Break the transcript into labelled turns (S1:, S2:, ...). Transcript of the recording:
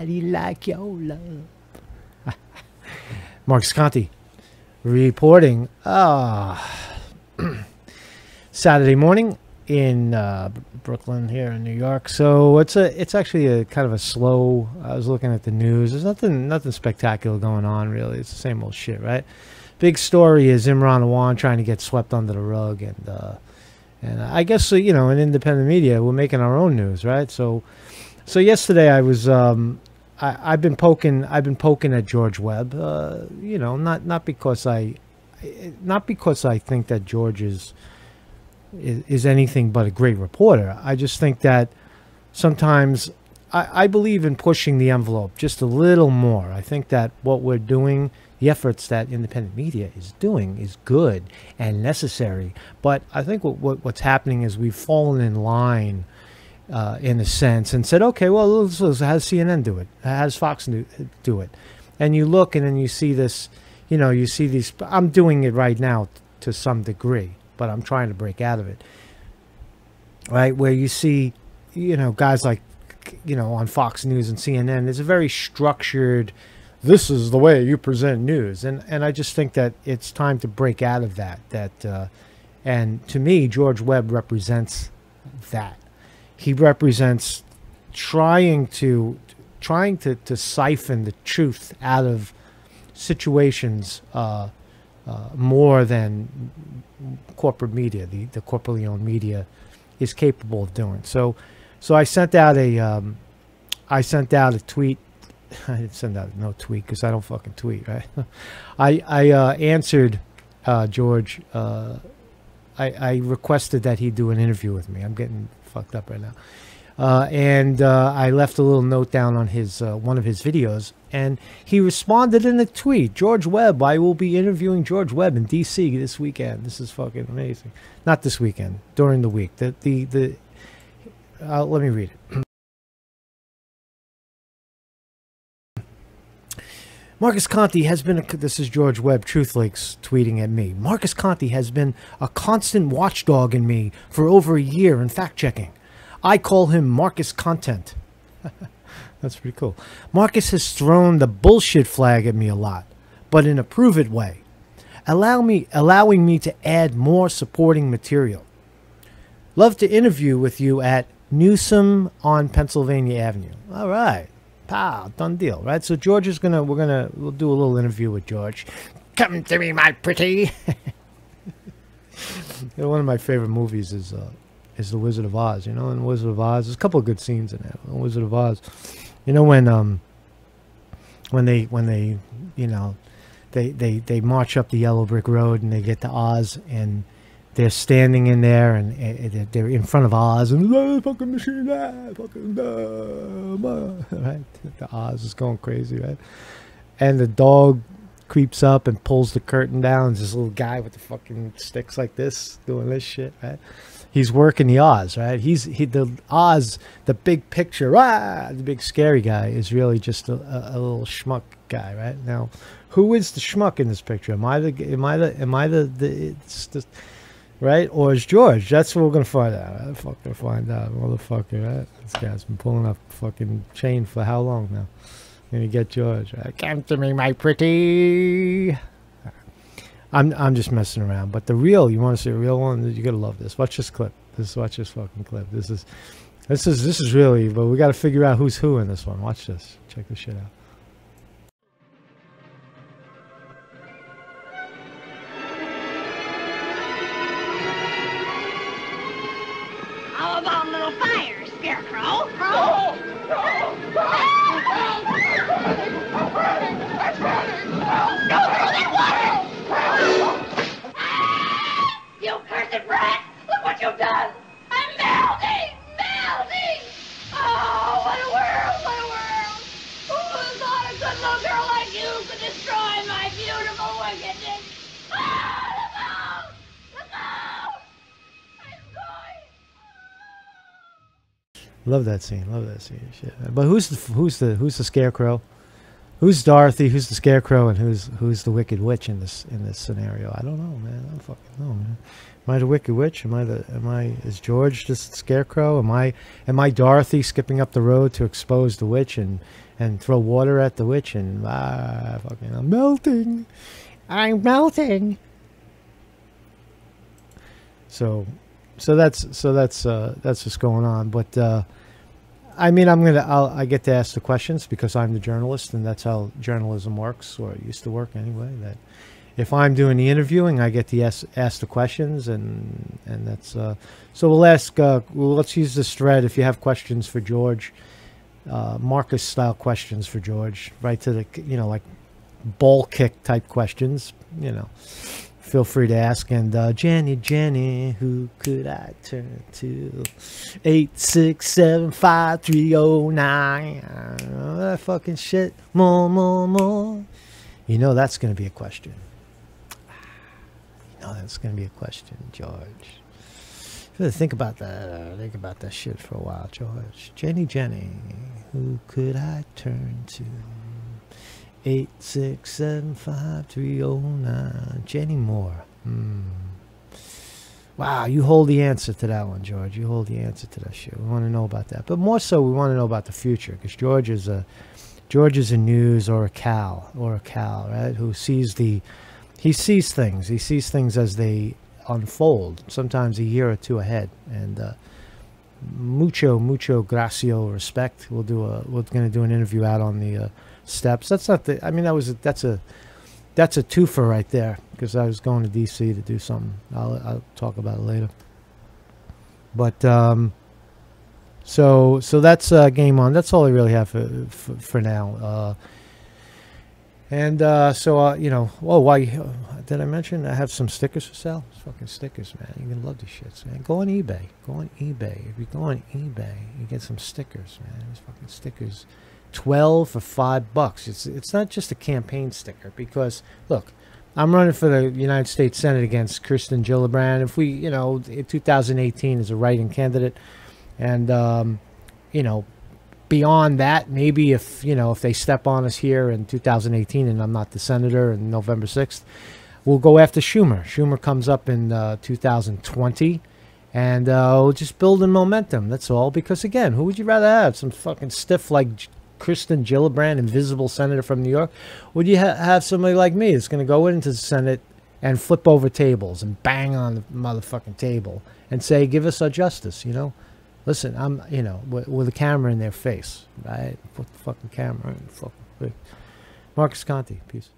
S1: nobody like your love. Marcus Conte reporting Saturday morning in Brooklyn here in New York. So it's actually a kind of a slow. I was looking at the news. There's nothing spectacular going on really. It's the same old shit, right? Big story is Imran Awan trying to get swept under the rug, and I guess in independent media we're making our own news, right? So yesterday I was I've been poking at George Webb, not because I think that George is anything but a great reporter. I just think that sometimes I believe in pushing the envelope just a little more. I think that what we're doing, the efforts that independent media is doing, is good and necessary. But I think what's happening is we've fallen in line in a sense and said, okay, well, let's have CNN do it, has Fox do it, and you look and then you see this, you see these. I'm doing it right now to some degree, but I'm trying to break out of it, right? Where you see, guys like, on Fox News and CNN, there's a very structured, this is the way you present news. And I just think that it's time to break out of that. And to me, George Webb represents that. He represents trying to siphon the truth out of situations more than corporate media, the corporately owned media, is capable of doing. So I sent out a tweet. I didn't send out no tweet because I don't fucking tweet, right? I answered George. I requested that he do an interview with me. I'm getting fucked up right now. And I left a little note down on his one of his videos, and he responded in a tweet. George Webb, I will be interviewing George Webb in D.C. this weekend. This is fucking amazing. Not this weekend, during the week. Let me read it. Marcus Conte has been, this is George Webb, Truth Leaks, tweeting at me. Marcus Conte has been a constant watchdog in me for over a year in fact-checking. I call him Marcus Content. That's pretty cool. Marcus has thrown the bullshit flag at me a lot, but in a prove-it way, allowing me to add more supporting material. Love to interview with you at Newsom on Pennsylvania Avenue. All right. Pow, done deal, right? So George is we'll do a little interview with George. Come to me, my pretty. One of my favorite movies is The Wizard of Oz. In Wizard of Oz, there's a couple of good scenes in there. In Wizard of Oz, when they they march up the yellow brick road and they get to Oz, and they're standing in there and they're in front of Oz and fucking machine, fucking right? The Oz is going crazy, right? And the dog creeps up and pulls the curtain down. There's this little guy with the fucking sticks like this doing this shit, right? He's working the Oz, right? The Oz, the big picture, the big scary guy is really just a little schmuck guy, right? Now, who is the schmuck in this picture? Am I the right? Or is George? That's what we're going to find out. Right? Fucking find out, motherfucker, right? This guy's been pulling up fucking chain for how long now? Gonna get George, right? Come to me, my pretty. I'm just messing around. But the real, you want to see a real one? You're going to love this. Watch this clip. Watch this fucking clip. This is really, but we got to figure out who's who in this one. Watch this. Check this shit out.
S2: How about a little fire, Scarecrow? You cursed brat! Look what you've done! I'm melting! Melting! Oh, what a world! What a world! Who would have thought a good little girl like you could destroy my beautiful wickedness? Ah, look out! Look out! I'm going!
S1: Love that scene. Love that scene. Shit. But who's the Scarecrow? Who's Dorothy? Who's the Scarecrow? And who's the Wicked Witch in this scenario? I don't know, man. I don't fucking know, man. Am I the Wicked Witch? Is George just the Scarecrow? Am I Dorothy skipping up the road to expose the witch and throw water at the witch and fucking I'm melting. I'm melting. So that's what's going on. But I mean, I get to ask the questions because I'm the journalist, and that's how journalism works, or it used to work anyway. That if I'm doing the interviewing, I get to ask the questions, and that's so we'll ask. Let's use this thread. If you have questions for George, Marcus style questions for George, right to the like ball kick type questions, feel free to ask. And Jenny, who could I turn to? 8675309. That fucking shit. More. That's gonna be a question. That's gonna be a question, George. Think about that. Think about that shit for a while, George. Jenny, who could I turn to? 8675309. Jenny Moore. Wow, you hold the answer to that one, George. You hold the answer to that shit. We want to know about that, but more so, we want to know about the future, because George is a news or a Cal, right? Who sees things. He sees things as they unfold, sometimes a year or two ahead. And mucho gracio respect. We're going to do an interview out on the steps. That's not the. I mean, that's a twofer right there, because I was going to DC to do something. I'll talk about it later. But so that's game on. That's all I really have for now. Oh, why did I mention I have some stickers for sale? It's fucking stickers, man. You're gonna love these shits, man. Go on eBay. If you go on eBay, you get some stickers, man. These fucking stickers, 12 for $5. It's not just a campaign sticker, because look, I'm running for the United States Senate against Kirsten Gillibrand. If we, in 2018 is a write-in candidate, and beyond that, maybe if they step on us here in 2018 and I'm not the senator on November 6th, we'll go after Schumer. Schumer comes up in 2020, and we'll just building momentum. That's all. Because again, who would you rather have? Some fucking stiff like Kirsten Gillibrand, invisible senator from New York? Would you have somebody like me that's going to go into the Senate and flip over tables and bang on the motherfucking table and say, "Give us our justice," Listen, I'm, with a camera in their face, right? Put the fucking camera in. Marcus Conte, peace.